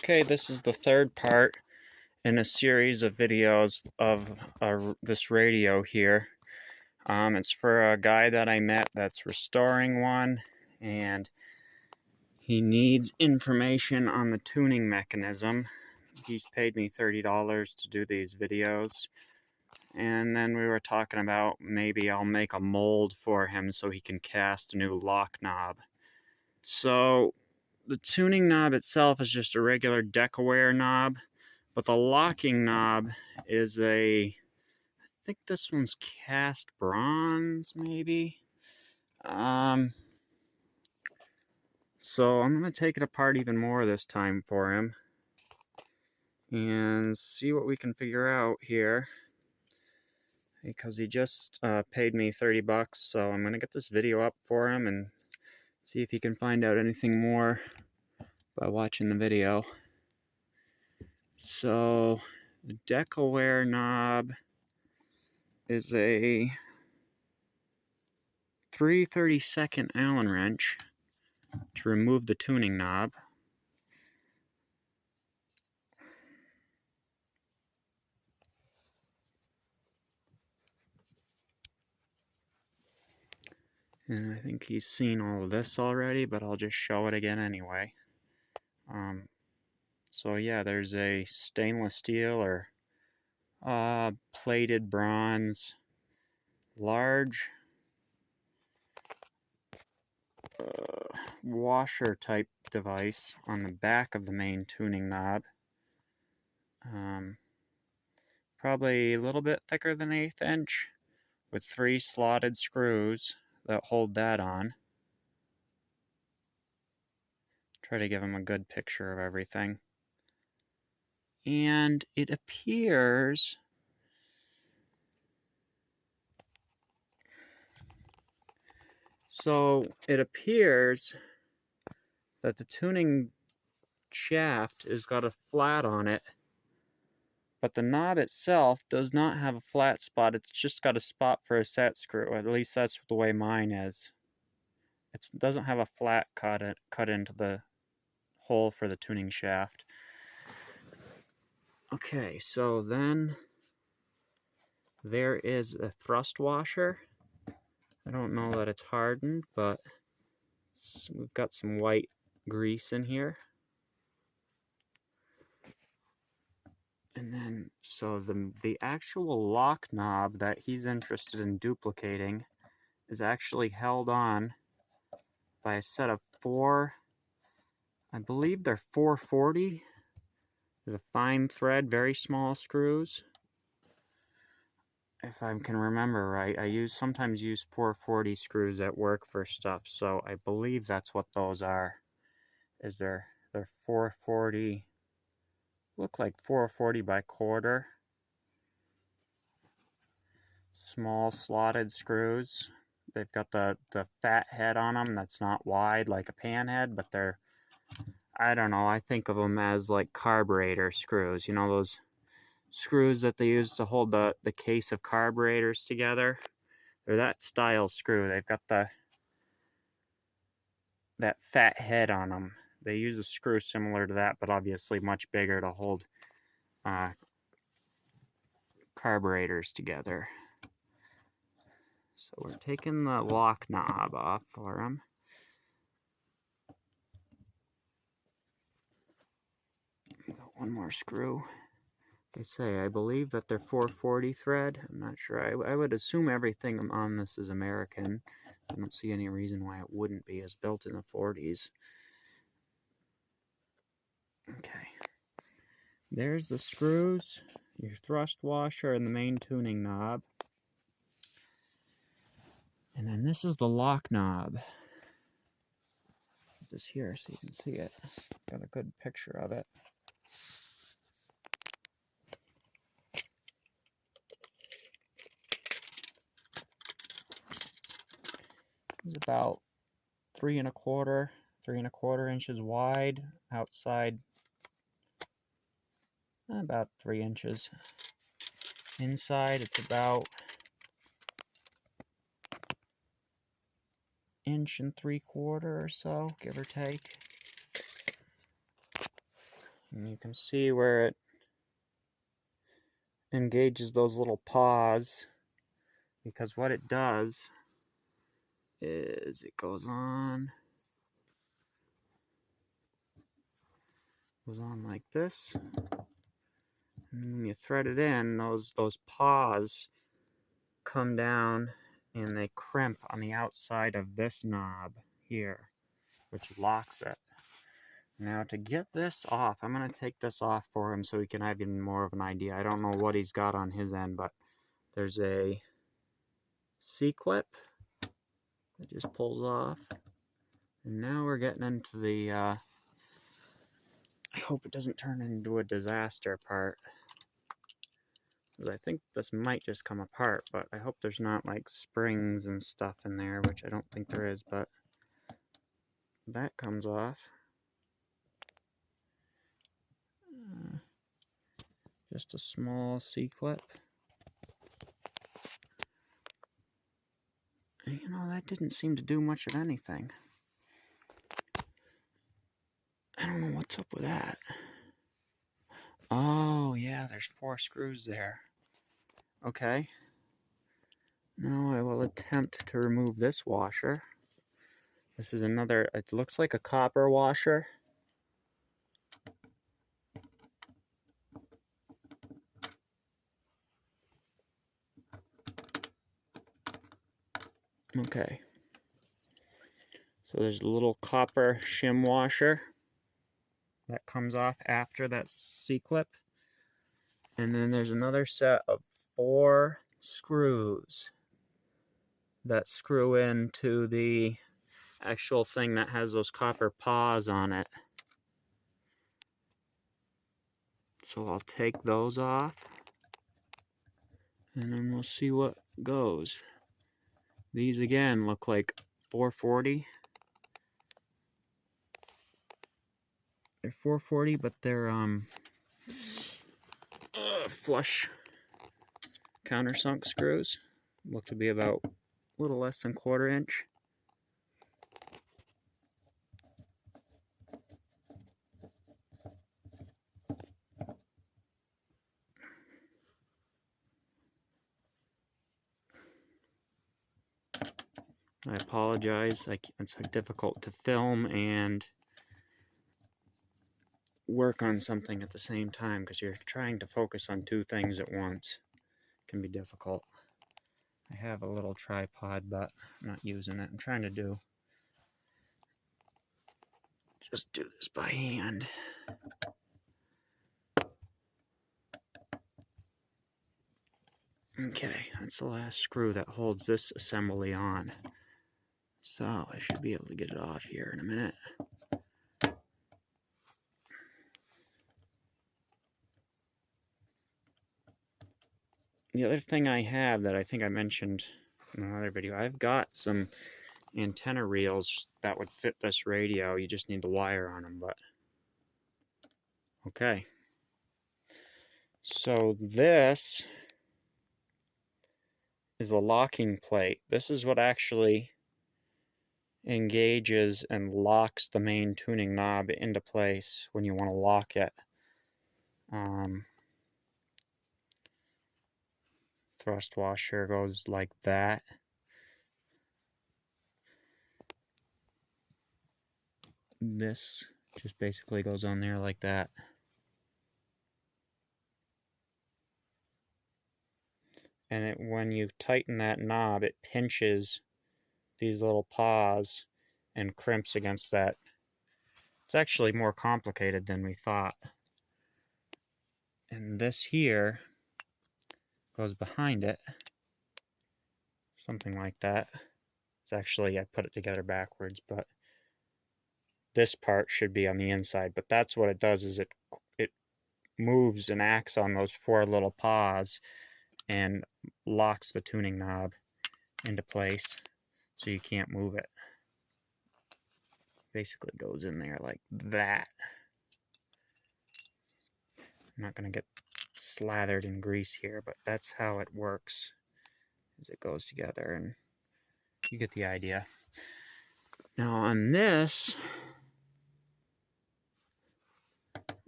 Okay, this is the third part in a series of videos of this radio here. It's for a guy that I met that's restoring one, and he needs information on the tuning mechanism. He's paid me $30 to do these videos, and then we were talking about maybe I'll make a mold for him so he can cast a new lock knob. So the tuning knob itself is just a regular deck-aware knob, but the locking knob is I think this one's cast bronze, maybe. So I'm going to take it apart even more this time for him and see what we can figure out here, because he just paid me 30 bucks, so I'm going to get this video up for him and see if he can find out anything more by watching the video. So the deck-aware knob is a 3/32 Allen wrench to remove the tuning knob. And I think he's seen all of this already, but I'll just show it again anyway. So yeah, there's a stainless steel or plated bronze large washer type device on the back of the main tuning knob. Probably a little bit thicker than 1/8 inch, with 3 slotted screws that hold that on. Try to give him a good picture of everything. And it appears that the tuning shaft has got a flat on it, but the knob itself does not have a flat spot. It's just got a spot for a set screw. At least that's the way mine is. It doesn't have a flat cut into the hole for the tuning shaft. Okay, so then there is a thrust washer. I don't know that it's hardened, but we've got some white grease in here. And then, so the actual lock knob that he's interested in duplicating is actually held on by a set of 4, I believe they're 440. They're fine thread, very small screws. If I can remember right, I sometimes use 440 screws at work for stuff, so I believe that's what those are. They're 440, look like 440 by quarter. Small slotted screws. They've got the fat head on them that's not wide like a pan head, but they're, I don't know, I think of them as like carburetor screws. You know, those screws that they use to hold the case of carburetors together? They're that style screw. They've got that fat head on them. They use a screw similar to that, but obviously much bigger to hold carburetors together. So we're taking the lock knob off for him. Got one more screw. They say, I believe that they're 440 thread. I'm not sure. I would assume everything on this is American. I don't see any reason why it wouldn't be. It's built in the 40s. Okay. There's the screws, your thrust washer, and the main tuning knob. And then this is the lock knob. Put this here so you can see it. Got a good picture of it. It's about 3 1/4 inches wide. Outside, about 3 inches. Inside, it's about 1 3/4 inches or so, give or take. And you can see where it engages those little paws, because what it does is it goes on like this, and when you thread it in, those paws come down and they crimp on the outside of this knob here, which locks it. Now to get this off, I'm going to take this off for him so he can have even more of an idea. I don't know what he's got on his end, but there's a C-clip that just pulls off. And now we're getting into the, I hope it doesn't turn into a disaster part, because I think this might just come apart, but I hope there's not like springs and stuff in there, which I don't think there is, but that comes off. Just a small C-clip. You know, that didn't seem to do much of anything. I don't know what's up with that. Oh, yeah, there's 4 screws there. Okay. Now I will attempt to remove this washer. This is another, it looks like a copper washer. Okay. So there's a little copper shim washer that comes off after that C-clip. And then there's another set of 4 screws that screw into the actual thing that has those copper paws on it. So I'll take those off, and then we'll see what goes. These again look like 440. They're 440, but they're flush countersunk screws. Look to be about a little less than 1/4 inch. I apologize, it's difficult to film and work on something at the same time because you're trying to focus on 2 things at once. It can be difficult. I have a little tripod, but I'm not using it. I'm trying to just do this by hand. Okay, that's the last screw that holds this assembly on. So I should be able to get it off here in a minute. The other thing I have that I think I mentioned in another video, I've got some antenna reels that would fit this radio. You just need the wire on them, but okay. So this is the locking plate. This is what actually engages and locks the main tuning knob into place when you want to lock it. Thrust washer goes like that. This just basically goes on there like that. And when you tighten that knob, it pinches these little paws and crimps against that. It's actually more complicated than we thought. And this here goes behind it, something like that. It's actually, I put it together backwards, but this part should be on the inside. But that's what it does, is it moves and acts on those 4 little paws and locks the tuning knob into place so you can't move it. Basically goes in there like that. I'm not going to get slathered in grease here, but that's how it works, as it goes together, and you get the idea. Now on this,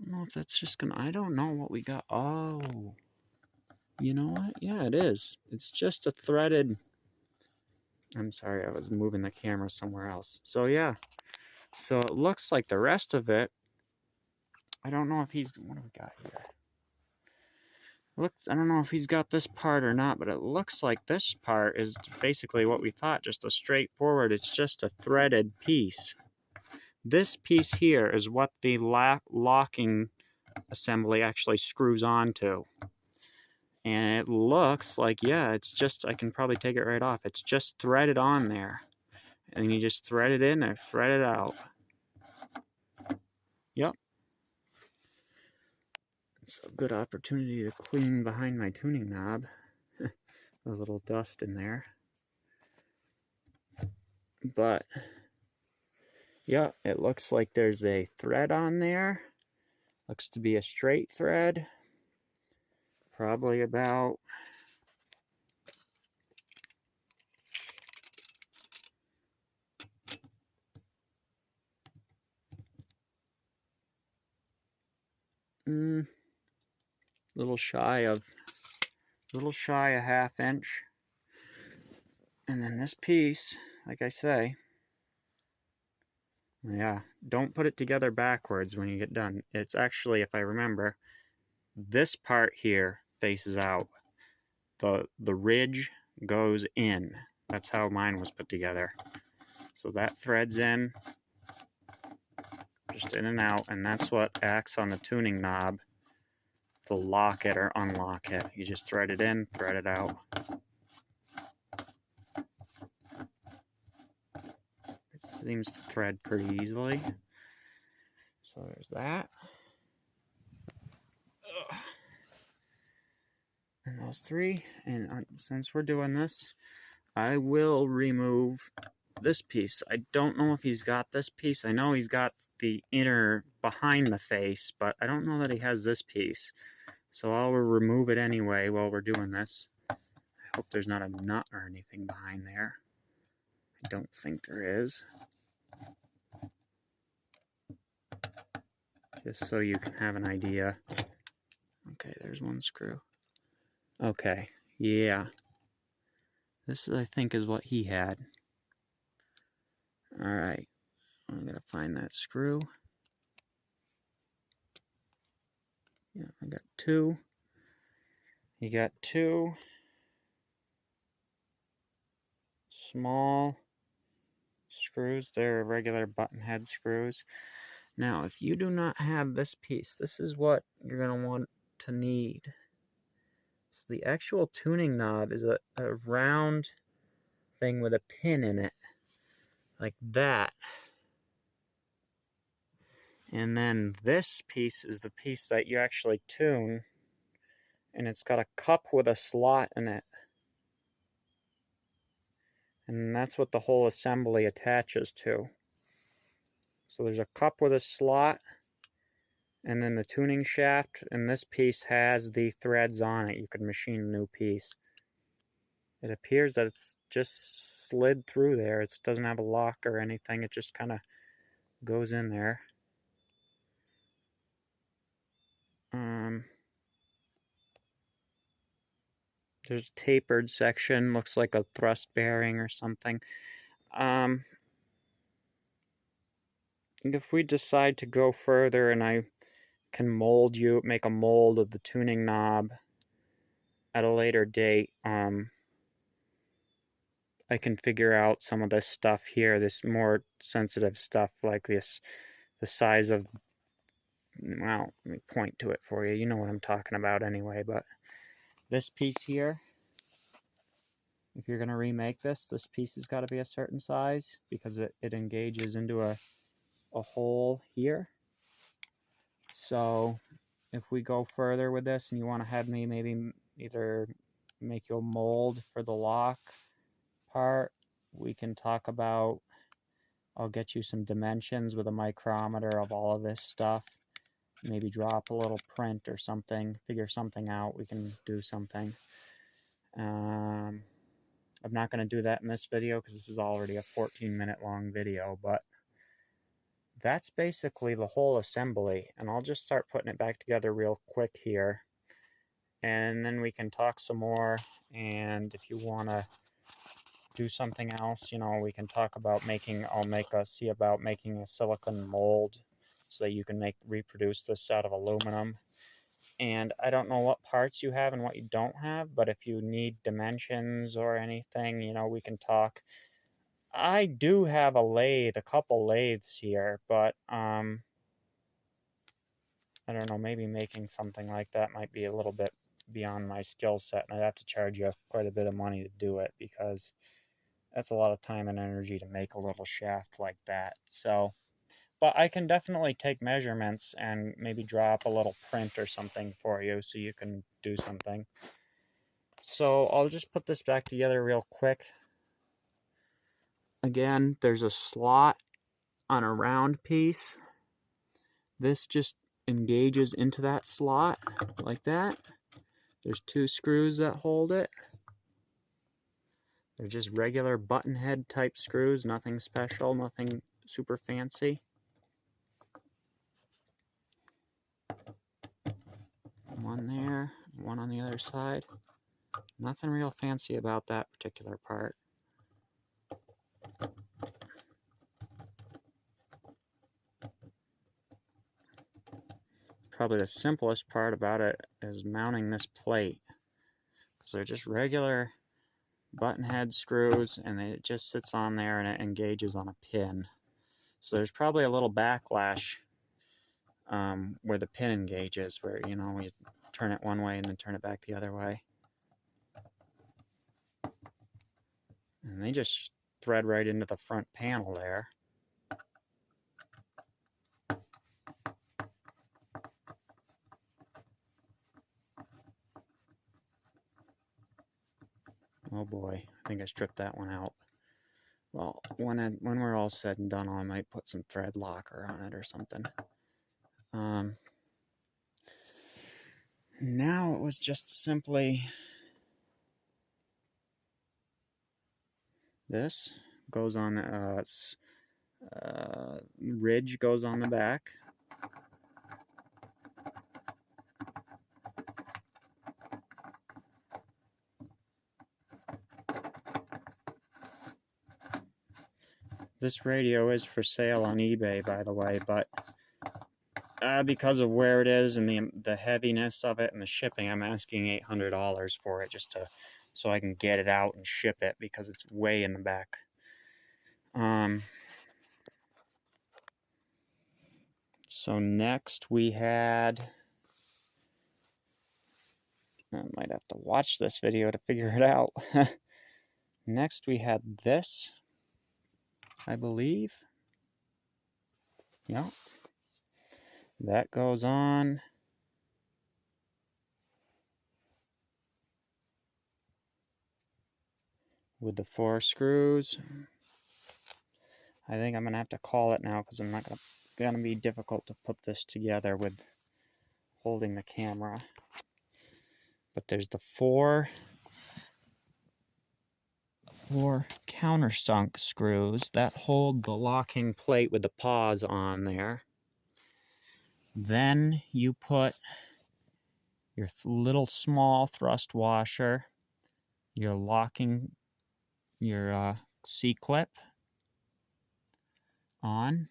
don't know if that's just gonna, I don't know what we got. Oh, you know what? Yeah, it is. It's just a threaded, I'm sorry, I was moving the camera somewhere else. So yeah, so it looks like the rest of it, I don't know if he's, what do we got here? Looks, I don't know if he's got this part or not, but it looks like this part is basically what we thought, just a straightforward, it's just a threaded piece. This piece here is what the locking assembly actually screws onto. And it looks like, yeah, it's just, I can probably take it right off. It's just threaded on there. And you just thread it in and thread it out. Yep. It's a good opportunity to clean behind my tuning knob. A little dust in there. But, yeah, it looks like there's a thread on there. Looks to be a straight thread. Probably about little shy a ½ inch. And then this piece, like I say, yeah, don't put it together backwards when you get done. It's actually, if I remember, this part here faces out. The ridge goes in. That's how mine was put together. So that threads in, just in and out, and that's what acts on the tuning knob to lock it or unlock it. You just thread it in, thread it out. It seems to thread pretty easily. So there's that. And those three. And since we're doing this, I will remove this piece. I don't know if he's got this piece. I know he's got the inner behind the face, but I don't know that he has this piece. So I'll remove it anyway while we're doing this. I hope there's not a nut or anything behind there. I don't think there is. Just so you can have an idea. Okay, there's one screw. Okay, yeah. This, I think, is what he had. Alright, I'm going to find that screw. Yeah, I got two. You got two small screws. They're regular button head screws. Now, if you do not have this piece, this is what you're going to want to need. So the actual tuning knob is a round thing with a pin in it, like that. And then this piece is the piece that you actually tune, and it's got a cup with a slot in it. And that's what the whole assembly attaches to. So there's a cup with a slot, and then the tuning shaft, and this piece has the threads on it. You could machine a new piece. It appears that it's just slid through there. It doesn't have a lock or anything. It just kind of goes in there. There's a tapered section. Looks like a thrust bearing or something. If we decide to go further and I can make a mold of the tuning knob at a later date, I can figure out some of this stuff here, this more sensitive stuff like this, the size of, well, let me point to it for you. You know what I'm talking about anyway, but this piece here, if you're going to remake this piece has got to be a certain size because it engages into a hole here. So if we go further with this and you want to have me maybe either make you a mold for the lock part, we can talk about, I'll get you some dimensions with a micrometer of all of this stuff. Maybe drop a little print or something, figure something out. We can do something. I'm not going to do that in this video because this is already a 14-minute long video, but that's basically the whole assembly, and I'll just start putting it back together real quick here, and then we can talk some more. And if you want to do something else, you know, we can talk about see about making a silicone mold so that you can reproduce this out of aluminum. And I don't know what parts you have and what you don't have, but if you need dimensions or anything, you know, we can talk. I do have a couple lathes here, but I don't know, maybe making something like that might be a little bit beyond my skill set, and I'd have to charge you quite a bit of money to do it, because that's a lot of time and energy to make a little shaft like that. So, but I can definitely take measurements and maybe draw up a little print or something for you so you can do something. So I'll just put this back together real quick. Again, there's a slot on a round piece. This just engages into that slot like that. There's 2 screws that hold it. They're just regular button head type screws, nothing special, nothing super fancy. One there, one on the other side. Nothing real fancy about that particular part. Probably the simplest part about it is mounting this plate, because they're just regular button head screws, and it just sits on there and it engages on a pin. So there's probably a little backlash where the pin engages, where, you know, you turn it one way and then turn it back the other way. And they just thread right into the front panel there. Oh boy, I think I stripped that one out. Well, when we're all said and done, I might put some thread locker on it or something. Now it was just simply this goes on, ridge goes on the back. This radio is for sale on eBay, by the way, but because of where it is and the heaviness of it and the shipping, I'm asking $800 for it so I can get it out and ship it, because it's way in the back. So next we had, I might have to watch this video to figure it out. Next we had this, I believe. Yeah. That goes on. With the 4 screws. I think I'm gonna have to call it now, because I'm not gonna be difficult to put this together with holding the camera. But there's the four countersunk screws that hold the locking plate with the paws on there. Then you put your little small thrust washer, your locking, your C-clip on.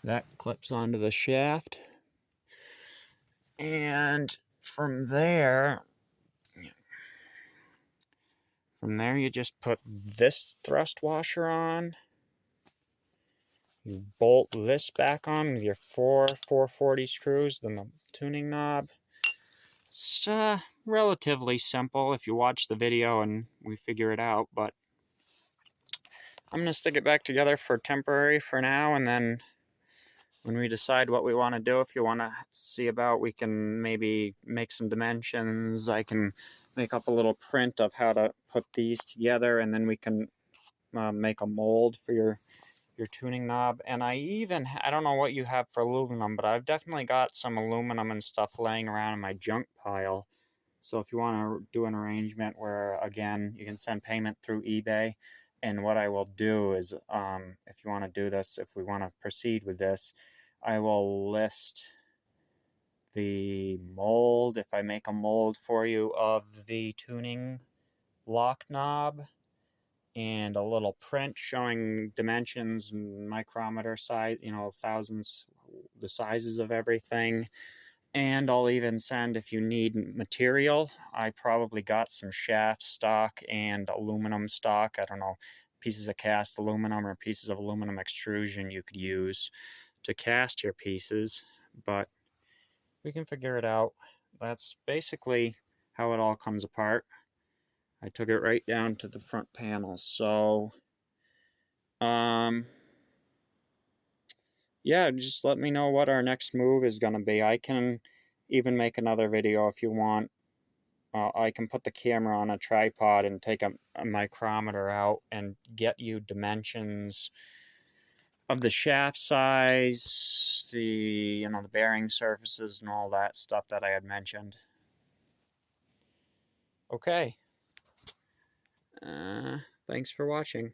That clips onto the shaft. And from there you just put this thrust washer on. You bolt this back on with your 440 screws, then the tuning knob. It's relatively simple if you watch the video and we figure it out, but I'm going to stick it back together for temporary for now, and then when we decide what we want to do, if you want to see about, we can maybe make some dimensions. I can make up a little print of how to put these together, and then we can make a mold for your tuning knob. And I don't know what you have for aluminum, but I've definitely got some aluminum and stuff laying around in my junk pile. So if you want to do an arrangement where, again, you can send payment through eBay, And what I will do is, if you want to do this, if we want to proceed with this, I will list the mold, if I make a mold for you, of the tuning lock knob, and a little print showing dimensions, micrometer size, thousands, the sizes of everything. And I'll even send, if you need material, I probably got some shaft stock and aluminum stock. I don't know, pieces of cast aluminum or pieces of aluminum extrusion you could use to cast your pieces, but we can figure it out. That's basically how it all comes apart. I took it right down to the front panel. So, yeah, just let me know what our next move is going to be. I can even make another video if you want. I can put the camera on a tripod and take a micrometer out and get you dimensions of the shaft size, the bearing surfaces and all that stuff that I had mentioned. Okay. Thanks for watching.